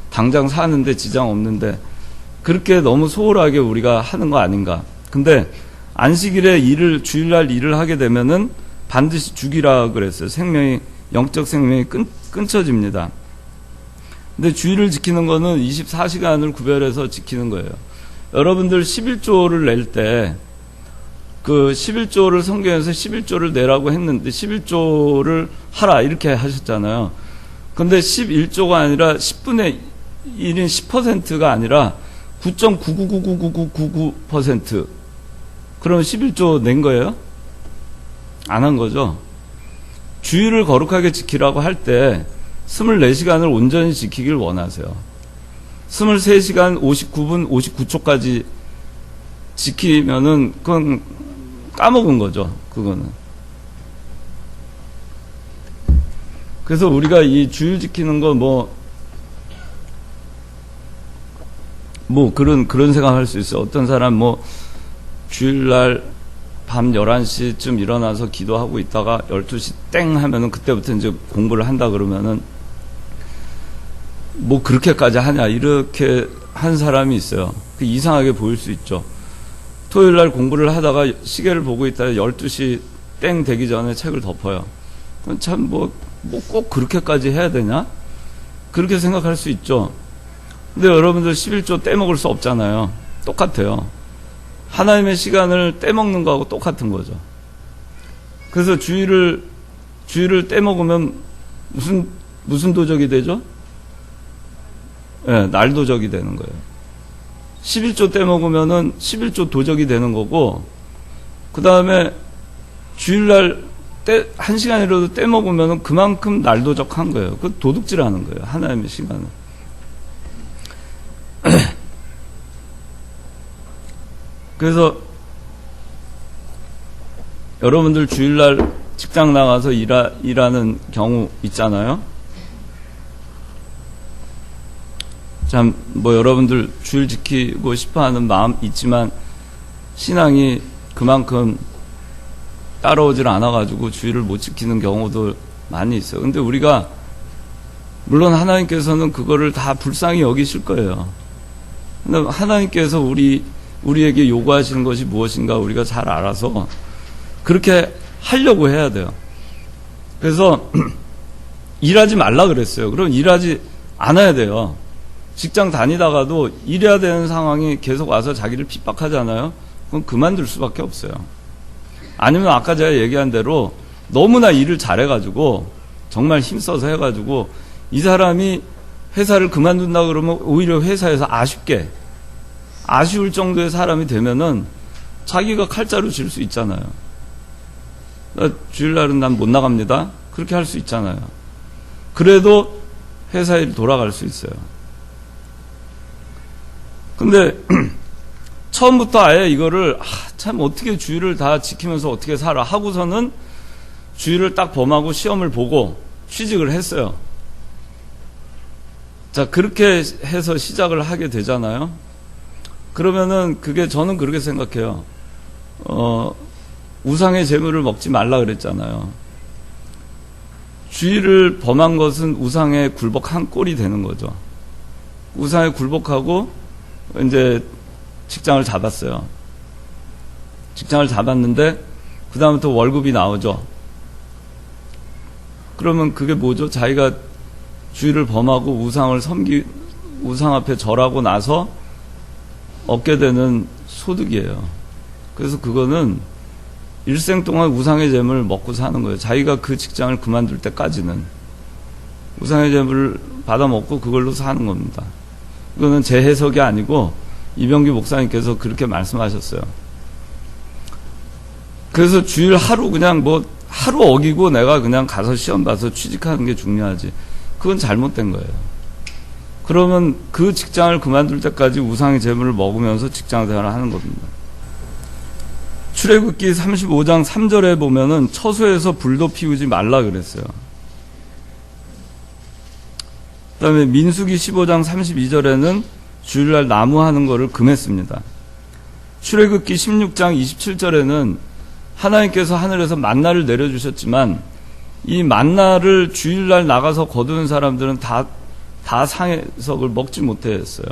당장 사는데 지장 없는데 그렇게 너무 소홀하게 우리가 하는 거 아닌가. 근데 안식일에 주일날 일을 하게 되면은 반드시 죽이라 그랬어요. 영적 생명이 끊쳐집니다. 근데 주일을 지키는 거는 24시간을 구별해서 지키는 거예요. 여러분들 11조를 낼 때, 11조를 성경에서 11조를 내라고 했는데, 11조를 하라, 이렇게 하셨잖아요. 근데 11조가 아니라 10분의 1인 10%가 아니라 9.9999999%. 그럼 11조 낸 거예요? 안 한 거죠? 주일을 거룩하게 지키라고 할 때, 24시간을 온전히 지키길 원하세요. 23시간 59분 59초까지 지키면은 그건 까먹은 거죠. 그거는. 그래서 우리가 이 주일 지키는 거 그런 생각할 수 있어요. 어떤 사람 주일날 밤 11시쯤 일어나서 기도하고 있다가 12시 땡 하면은 그때부터 이제 공부를 한다 그러면은 그렇게까지 하냐, 이렇게 한 사람이 있어요. 이상하게 보일 수 있죠. 토요일 날 공부를 하다가 시계를 보고 있다가 12시 땡 되기 전에 책을 덮어요. 참, 꼭 그렇게까지 해야 되냐? 그렇게 생각할 수 있죠. 근데 여러분들 11조 떼먹을 수 없잖아요. 똑같아요. 하나님의 시간을 떼먹는 거하고 똑같은 거죠. 그래서 주일을 떼먹으면 무슨 도적이 되죠? 네, 날도적이 되는 거예요. 11조 떼먹으면은 11조 도적이 되는 거고, 그 다음에 주일날 한 시간이라도 떼먹으면은 그만큼 날도적한 거예요. 그 도둑질 하는 거예요. 하나님의 시간을. 그래서 여러분들 주일날 직장 나가서 일하는 경우 있잖아요. 참, 여러분들 주일 지키고 싶어 하는 마음 있지만, 신앙이 그만큼 따라오질 않아가지고 주일을 못 지키는 경우도 많이 있어요. 근데 우리가, 물론 하나님께서는 그거를 다 불쌍히 여기실 거예요. 근데 하나님께서 우리에게 요구하시는 것이 무엇인가 우리가 잘 알아서 그렇게 하려고 해야 돼요. 그래서 일하지 말라 그랬어요. 그럼 일하지 않아야 돼요. 직장 다니다가도 일해야 되는 상황이 계속 와서 자기를 핍박하잖아요. 그럼 그만둘 수밖에 없어요. 아니면 아까 제가 얘기한 대로 너무나 일을 잘해가지고 정말 힘써서 해가지고 이 사람이 회사를 그만둔다 그러면 오히려 회사에서 아쉬울 정도의 사람이 되면은 자기가 칼자루 질 수 있잖아요. 주일날은 난 못 나갑니다. 그렇게 할 수 있잖아요. 그래도 회사 일 돌아갈 수 있어요. 근데 처음부터 아예 이거를 참 어떻게 주일을 다 지키면서 어떻게 살아 하고서는 주일을 딱 범하고 시험을 보고 취직을 했어요. 자, 그렇게 해서 시작을 하게 되잖아요. 그러면은 저는 그렇게 생각해요. 우상의 재물을 먹지 말라 그랬잖아요. 주일을 범한 것은 우상에 굴복한 꼴이 되는 거죠. 우상에 굴복하고 이제 직장을 잡았어요. 직장을 잡았는데 그 다음부터 월급이 나오죠. 그러면 그게 뭐죠? 자기가 주일을 범하고 우상 앞에 절하고 나서 얻게 되는 소득이에요. 그래서 그거는 일생 동안 우상의 재물을 먹고 사는 거예요. 자기가 그 직장을 그만둘 때까지는 우상의 재물을 받아먹고 그걸로 사는 겁니다. 이거는 제 해석이 아니고 이병규 목사님께서 그렇게 말씀하셨어요. 그래서 주일 하루 그냥 하루 어기고 내가 그냥 가서 시험 봐서 취직하는 게 중요하지. 그건 잘못된 거예요. 그러면 그 직장을 그만둘 때까지 우상의 재물을 먹으면서 직장 생활을 하는 겁니다. 출애굽기 35장 3절에 보면은 처소에서 불도 피우지 말라 그랬어요. 그 다음에 민수기 15장 32절에는 주일날 나무 하는 거를 금했습니다. 출애굽기 16장 27절에는 하나님께서 하늘에서 만나를 내려주셨지만 이 만나를 주일날 나가서 거두는 사람들은 다 상해서 그걸 먹지 못했어요.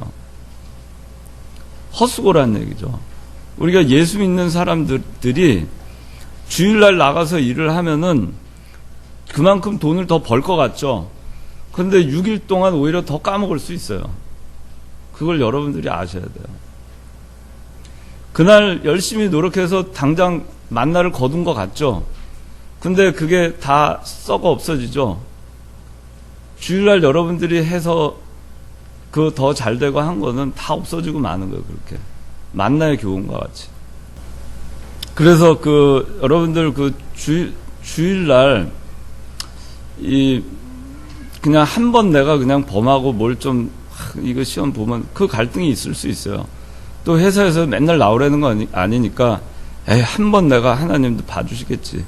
헛수고라는 얘기죠. 우리가 예수 믿는 사람들이 주일날 나가서 일을 하면은 그만큼 돈을 더 벌 것 같죠. 근데 6일 동안 오히려 더 까먹을 수 있어요. 그걸 여러분들이 아셔야 돼요. 그날 열심히 노력해서 당장 만나를 거둔 것 같죠. 근데 그게 다 썩어 없어지죠. 주일날 여러분들이 해서 그 더 잘 되고 한 거는 다 없어지고 마는 거예요. 그렇게 만나의 교훈과 같이. 그래서 여러분들 주일날 그냥 한 번 내가 그냥 범하고 이거 시험 보면 그 갈등이 있을 수 있어요. 또 회사에서 맨날 나오라는 거 아니니까 한 번 내가 하나님도 봐주시겠지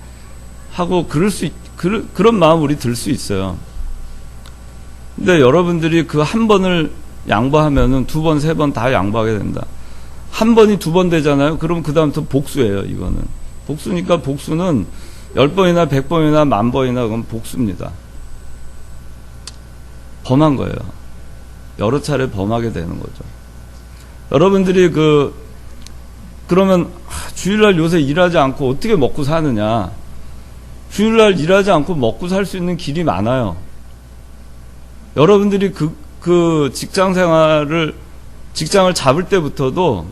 하고 그런 마음 우리 들 수 있어요. 근데 여러분들이 그 한 번을 양보하면은 두 번, 세 번 다 양보하게 된다. 한 번이 두 번 되잖아요. 그럼 그 다음부터 복수예요. 이거는 복수니까 복수는 10번이나 100번이나 10,000번이나 그건 복수입니다. 범한 거예요. 여러 차례 범하게 되는 거죠. 여러분들이 그러면 주일날 요새 일하지 않고 어떻게 먹고 사느냐? 주일날 일하지 않고 먹고 살 수 있는 길이 많아요. 여러분들이 그 직장을 잡을 때부터도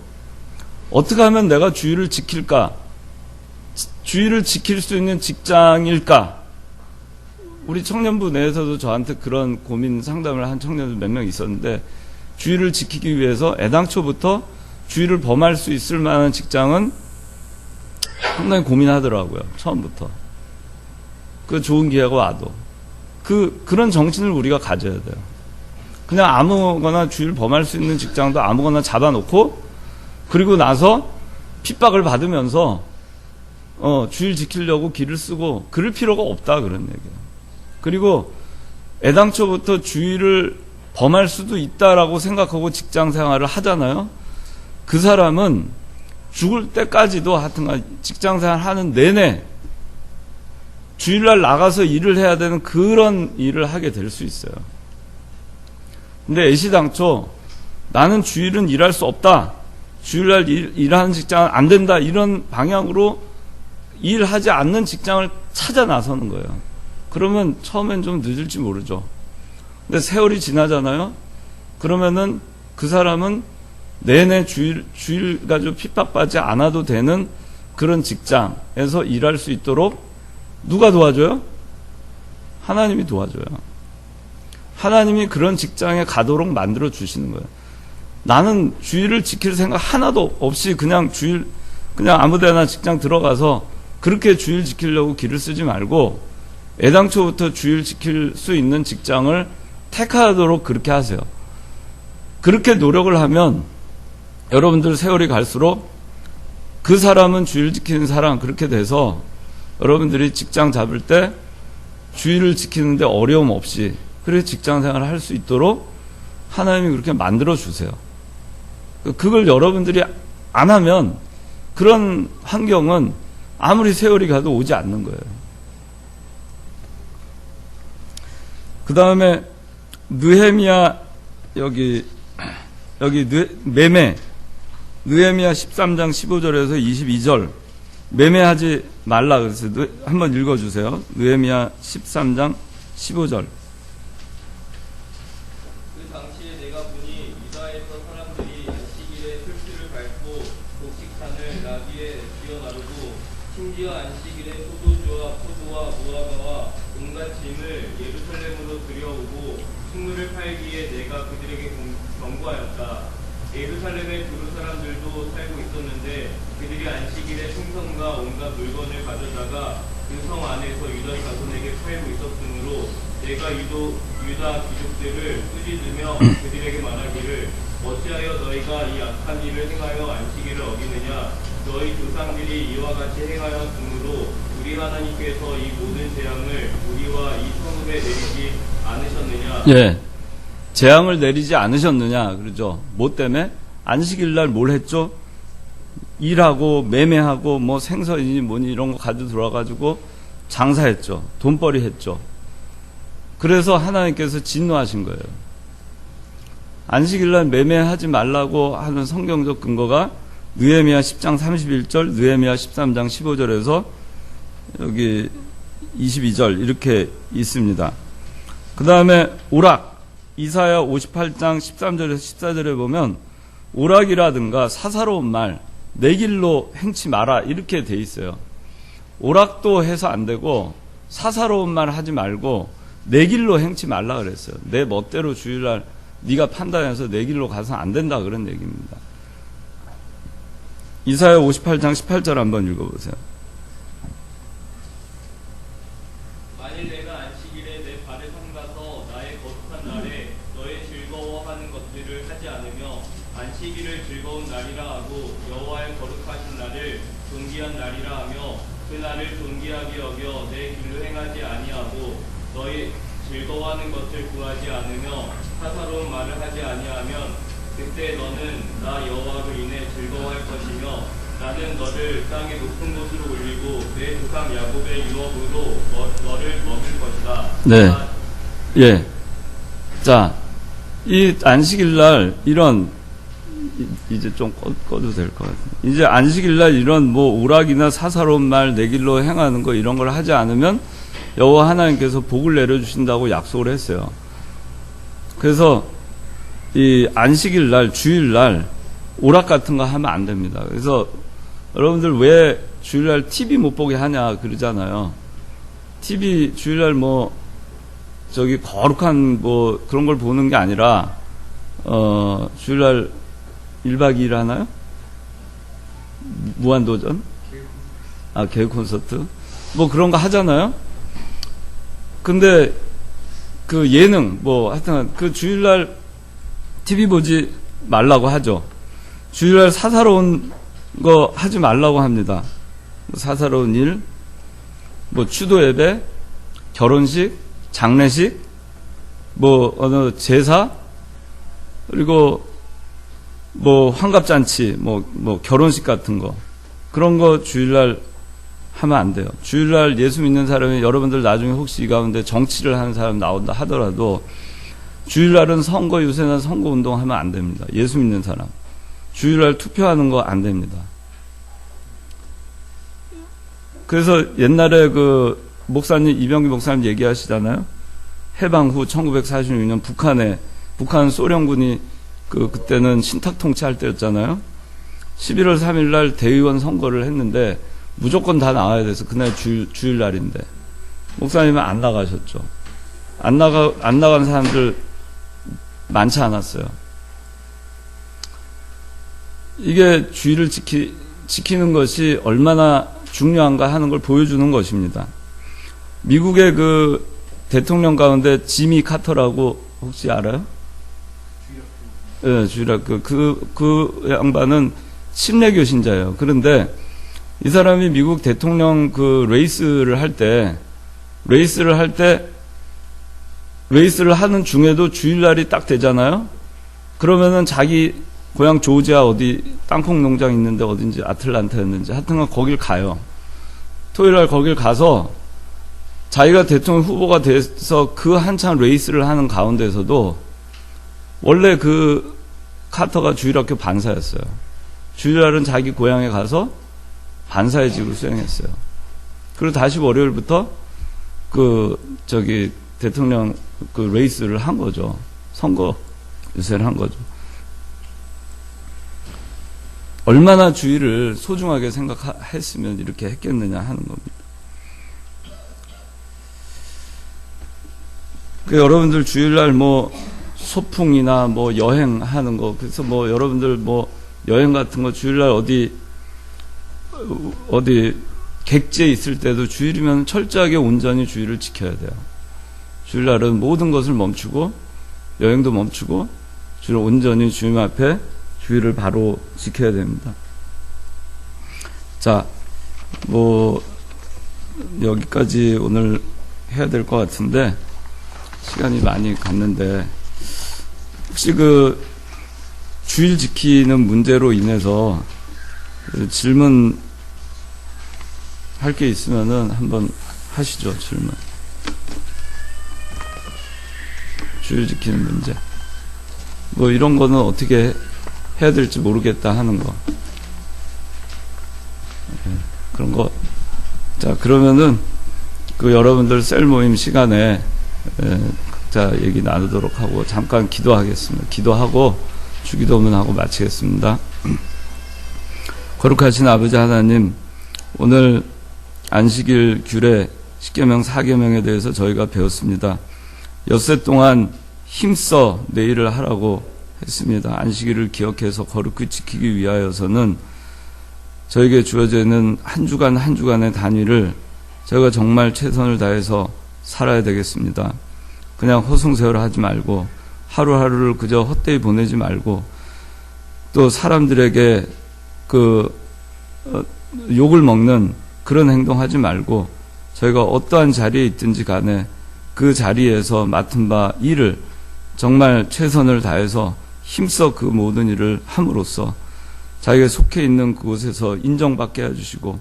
어떻게 하면 내가 주일을 지킬까? 주일을 지킬 수 있는 직장일까? 우리 청년부 내에서도 저한테 그런 고민 상담을 한 청년들 몇 명 있었는데 주일을 지키기 위해서 애당초부터 주일을 범할 수 있을 만한 직장은 상당히 고민하더라고요. 처음부터. 그 좋은 기회가 와도. 그런 정신을 우리가 가져야 돼요. 그냥 아무거나 주일 범할 수 있는 직장도 아무거나 잡아놓고, 그리고 나서 핍박을 받으면서, 주일 지키려고 기를 쓰고, 그럴 필요가 없다, 그런 얘기예요. 그리고 애당초부터 주일을 범할 수도 있다라고 생각하고 직장 생활을 하잖아요. 그 사람은 죽을 때까지도 하여튼간 직장 생활 하는 내내 주일날 나가서 일을 해야 되는 그런 일을 하게 될 수 있어요. 근데 애시당초 나는 주일은 일할 수 없다. 주일날 일하는 직장은 안 된다. 이런 방향으로 일하지 않는 직장을 찾아 나서는 거예요. 그러면 처음엔 좀 늦을지 모르죠. 근데 세월이 지나잖아요. 그러면은 그 사람은 내내 주일 가지고 핍박받지 않아도 되는 그런 직장에서 일할 수 있도록 누가 도와줘요? 하나님이 도와줘요. 하나님이 그런 직장에 가도록 만들어 주시는 거예요. 나는 주일을 지킬 생각 하나도 없이 그냥 아무데나 직장 들어가서 그렇게 주일 지키려고 기를 쓰지 말고 애당초부터 주일 지킬 수 있는 직장을 택하도록 그렇게 하세요. 그렇게 노력을 하면 여러분들 세월이 갈수록 그 사람은 주일 지키는 사람 그렇게 돼서 여러분들이 직장 잡을 때 주일을 지키는데 어려움 없이 그래 직장 생활을 할 수 있도록 하나님이 그렇게 만들어 주세요. 그걸 여러분들이 안 하면 그런 환경은 아무리 세월이 가도 오지 않는 거예요. 그 다음에 느헤미야 느헤미야 13장 15절에서 22절 매매하지 말라 그랬어요. 한번 읽어주세요. 느헤미야 13장 15절. 그 당시에 내가 보니 유다에서 사람들이 안식일에 풀숲을 밟고 곡식산을 나귀에 쥐어 나르고 심지어 안식일에 포도와 무화과와 온갖 짐을 예루살렘으로 들여오고 식물을 팔기에 내가 그들에게 경고하였다. 예루살렘에 두루 사람들도 살고 있었는데 그들이 안식일에 생선과 온갖 물건을 가져다가 그 성 안에서 유다 자손에게 팔고 있었으므로 내가 유다 귀족들을 꾸짖으며 그들에게 말하기를 어찌하여 너희가 이 악한 일을 행하여 안식일을 어기느냐. 너희 조상들이 이와 같이 행하였으므로 우리 하나님께서 이 모든 재앙을 우리와 이 성읍에 내리지 않으셨느냐. 예, 재앙을 내리지 않으셨느냐 그러죠. 뭐 때문에? 안식일날 뭘 했죠? 일하고 매매하고 뭐 생선이니 뭐니 이런 거 가지고 들어와가지고 장사했죠. 돈벌이 했죠. 그래서 하나님께서 진노하신 거예요. 안식일날 매매하지 말라고 하는 성경적 근거가 느헤미야 10장 31절, 느헤미야 13장 15절에서 여기 22절 이렇게 있습니다. 그 다음에 오락, 이사야 58장 13절에서 14절에 보면 오락이라든가 사사로운 말, 내 길로 행치 마라 이렇게 돼 있어요. 오락도 해서 안 되고 사사로운 말 하지 말고 내 길로 행치 말라 그랬어요. 내 멋대로 주일날 네가 판단해서 내 길로 가서 안 된다 그런 얘기입니다. 이사야 58장 18절 한번 읽어보세요. 만일 내가 안식일에 내 발을 삼가서 나의 거룩한 날에 너의 즐거워하는 것들을 하지 않으며 안식일을 즐거운 날이라 하고 여호와의 거룩하신 날을 존귀한 날이라 하며 그 날을 존귀하게 여겨 내 길로 행하지 아니하고 너희 즐거워하는 것을 구하지 않으며 사사로운 말을 하지 아니하면 그때 너는 나 여호와로 인해 즐거워할 것이며 나는 너를 땅의 높은 곳으로 올리고 내 조상 야곱의 유업으로 너를 먹일 것이다. 네. 예. 자, 이 안식일날 이런 이제 좀 꺼도 될 것 같아요. 이제 안식일날 이런 뭐 오락이나 사사로운 말 내 길로 행하는 거 이런 걸 하지 않으면 여호와 하나님께서 복을 내려주신다고 약속을 했어요. 그래서 이 안식일날, 주일날 오락 같은 거 하면 안 됩니다. 그래서 여러분들 왜 주일날 TV 못 보게 하냐 그러잖아요. TV 주일날 뭐 저기 거룩한 뭐 그런 걸 보는 게 아니라 주일날 1박 2일 하나요? 무한도전? 개그 콘서트? 뭐 그런 거 하잖아요? 근데 그 예능, 뭐 하여튼 그 주일날 TV 보지 말라고 하죠. 주일날 사사로운 거 하지 말라고 합니다. 사사로운 일, 뭐 추도 예배, 결혼식, 장례식, 뭐 어느 제사, 그리고 뭐 환갑잔치, 뭐 결혼식 같은 거, 그런 거 주일날 하면 안 돼요. 주일날 예수 믿는 사람이, 여러분들 나중에 혹시 이 가운데 정치를 하는 사람 나온다 하더라도 주일날은 선거 유세나 선거 운동 하면 안 됩니다. 예수 믿는 사람 주일날 투표하는 거 안 됩니다. 그래서 옛날에 그 목사님, 이병기 목사님 얘기하시잖아요. 해방 후 1946년 북한 소련군이 그때는 신탁 통치할 때였잖아요. 11월 3일 날 대의원 선거를 했는데 무조건 다 나와야 돼서 그날 주일날인데 목사님은 안 나가셨죠. 안 나간 사람들 많지 않았어요. 이게 주의를 지키는 것이 얼마나 중요한가 하는 걸 보여주는 것입니다. 미국의 그 대통령 가운데 지미 카터라고 혹시 알아요? 네, 주일학 그 양반은 침례교 신자예요. 그런데 이 사람이 미국 대통령 그 레이스를 하는 중에도 주일날이 딱 되잖아요. 그러면은 자기 고향 조지아 어디 땅콩 농장 있는데 어딘지 아틀란타였는지 하여튼 거길 가요. 토요일날 거길 가서 자기가 대통령 후보가 돼서 그 한참 레이스를 하는 가운데서도 원래 그 카터가 주일학교 반사였어요. 주일날은 자기 고향에 가서 반사의 직을 수행했어요. 그리고 다시 월요일부터 대통령 그 레이스를 한 거죠. 선거 유세를 한 거죠. 얼마나 주일을 소중하게 생각했으면 이렇게 했겠느냐 하는 겁니다. 여러분들 주일날 뭐 소풍이나 뭐 여행하는 거, 그래서 뭐 여러분들 뭐 여행 같은 거 주일날 어디 객지에 있을 때도 주일이면 철저하게 온전히 주일을 지켜야 돼요. 주일날은 모든 것을 멈추고 여행도 멈추고 주일 온전히 주님 앞에 주일을 바로 지켜야 됩니다. 자, 뭐 여기까지 오늘 해야 될 것 같은데 시간이 많이 갔는데 혹시 그 주일 지키는 문제로 인해서 질문 할 게 있으면은 한번 하시죠. 질문. 주일 지키는 문제. 뭐 이런 거는 어떻게 해야 될지 모르겠다 하는 거. 그런 거. 자, 그러면은 그 여러분들 셀 모임 시간에 자 얘기 나누도록 하고 잠깐 기도하겠습니다. 기도하고 주기도문하고 마치겠습니다. 거룩하신 아버지 하나님, 오늘 안식일 규례 10계명 4계명에 대해서 저희가 배웠습니다. 엿새 동안 힘써 내일을 하라고 했습니다. 안식일을 기억해서 거룩히 지키기 위하여서는 저에게 주어져 있는 한 주간 한 주간의 단위를 저희가 정말 최선을 다해서 살아야 되겠습니다. 그냥 허송세월 하지 말고 하루하루를 그저 헛되이 보내지 말고 또 사람들에게 욕을 먹는 그런 행동하지 말고 저희가 어떠한 자리에 있든지 간에 그 자리에서 맡은 바 일을 정말 최선을 다해서 힘써 그 모든 일을 함으로써 자기가 속해 있는 그곳에서 인정받게 해주시고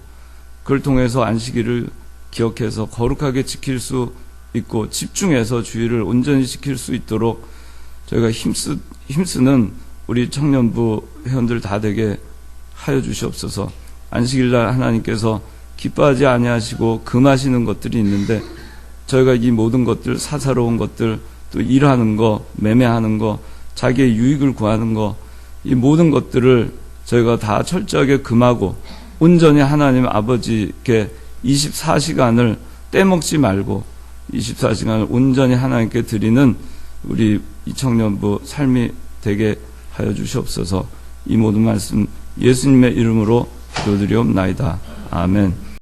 그걸 통해서 안식일을 기억해서 거룩하게 지킬 수 있고 집중해서 주일을 온전히 지킬 수 있도록 저희가 힘쓰는 우리 청년부 회원들 다 되게 하여 주시옵소서. 안식일날 하나님께서 기뻐하지 아니하시고 금하시는 것들이 있는데 저희가 이 모든 것들, 사사로운 것들, 또 일하는 거, 매매하는 거, 자기의 유익을 구하는 거, 이 모든 것들을 저희가 다 철저하게 금하고 온전히 하나님 아버지께 24시간을 떼먹지 말고 24시간을 온전히 하나님께 드리는 우리 이 청년부 삶이 되게 하여 주시옵소서. 이 모든 말씀 예수님의 이름으로 기도드리옵나이다. 아멘.